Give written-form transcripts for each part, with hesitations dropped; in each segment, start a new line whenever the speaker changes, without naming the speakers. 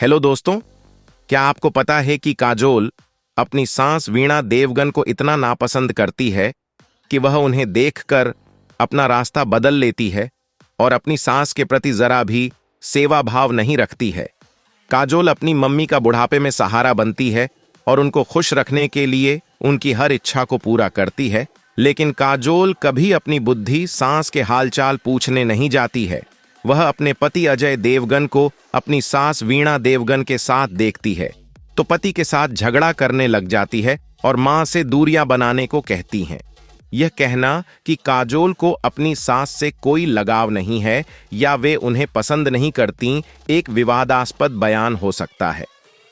Hello दोस्तों, क्या आपको पता है कि काजोल अपनी सास वीणा देवगन को इतना नापसंद करती है कि वह उन्हें देखकर अपना रास्ता बदल लेती है और अपनी सास के प्रति जरा भी सेवा भाव नहीं रखती है। काजोल अपनी मम्मी का बुढ़ापे में सहारा बनती है और उनको खुश रखने के लिए उनकी हर इच्छा को पूरा करती है, लेकिन काजोल कभी अपनी बुद्धि सास के हालचाल पूछने नहीं जाती है। वह अपने पति अजय देवगन को अपनी सास वीणा देवगन के साथ देखती है तो पति के साथ झगड़ा करने लग जाती है और मां से दूरियां बनाने को कहती हैं। यह कहना कि काजोल को अपनी सास से कोई लगाव नहीं है या वे उन्हें पसंद नहीं करती, एक विवादास्पद बयान हो सकता है।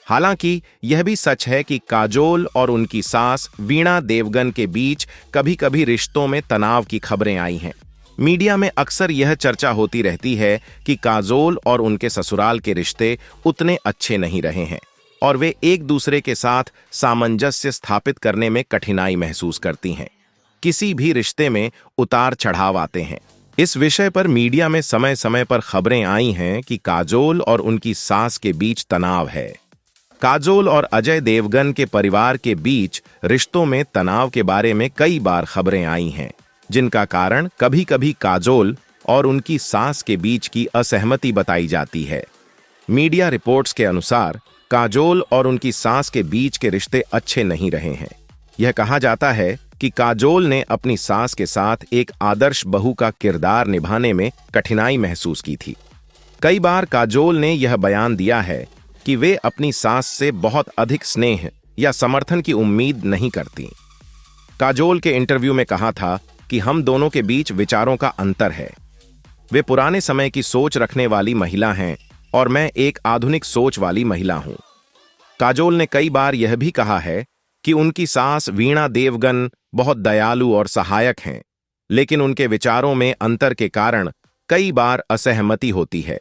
हालांकि यह भी सच है कि काजोल और उनकी सास वीणा देवगन के बीच कभी-कभी रिश्तों में तनाव की खबरें आई हैं। मीडिया में अक्सर यह चर्चा होती रहती है कि काजोल और उनके ससुराल के रिश्ते उतने अच्छे नहीं रहे हैं और वे एक दूसरे के साथ सामंजस्य स्थापित करने में कठिनाई महसूस करती हैं। किसी भी रिश्ते में उतार चढ़ाव आते हैं। इस विषय पर मीडिया में समय समय पर खबरें आई हैं कि काजोल और उनकी सास के बीच तनाव है। काजोल और अजय देवगन के परिवार के बीच रिश्तों में तनाव के बारे में कई बार खबरें आई हैं, जिनका कारण कभी कभी काजोल और उनकी सास के बीच की असहमति बताई जाती है। मीडिया रिपोर्ट्स के अनुसार काजोल और उनकी सास के बीच के रिश्ते अच्छे नहीं रहे हैं। यह कहा जाता है कि काजोल ने अपनी सास के साथ एक आदर्श बहू का किरदार निभाने में कठिनाई महसूस की थी। कई बार काजोल ने यह बयान दिया है कि वे अपनी सास से बहुत अधिक स्नेह या समर्थन की उम्मीद नहीं करती। काजोल के इंटरव्यू में कहा था कि हम दोनों के बीच विचारों का अंतर है। वे पुराने समय की सोच रखने वाली महिला हैं और मैं एक आधुनिक सोच वाली महिला हूं। काजोल ने कई बार यह भी कहा है कि उनकी सास वीणा देवगन बहुत दयालु और सहायक हैं, लेकिन उनके विचारों में अंतर के कारण कई बार असहमति होती है।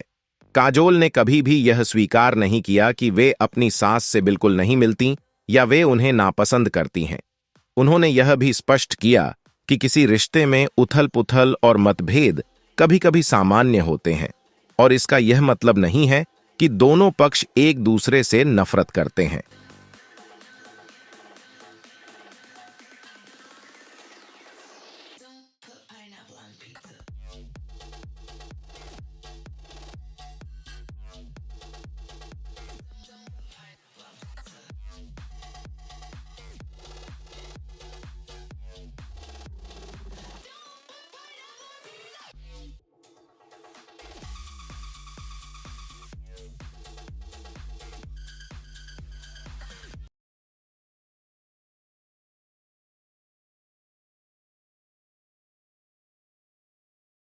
काजोल ने कभी भी यह स्वीकार नहीं किया कि वे अपनी सास से बिल्कुल नहीं मिलती या वे उन्हें नापसंद करती हैं। उन्होंने यह भी स्पष्ट किया कि किसी रिश्ते में उथल-पुथल और मतभेद कभी-कभी सामान्य होते हैं और इसका यह मतलब नहीं है कि दोनों पक्ष एक दूसरे से नफरत करते हैं।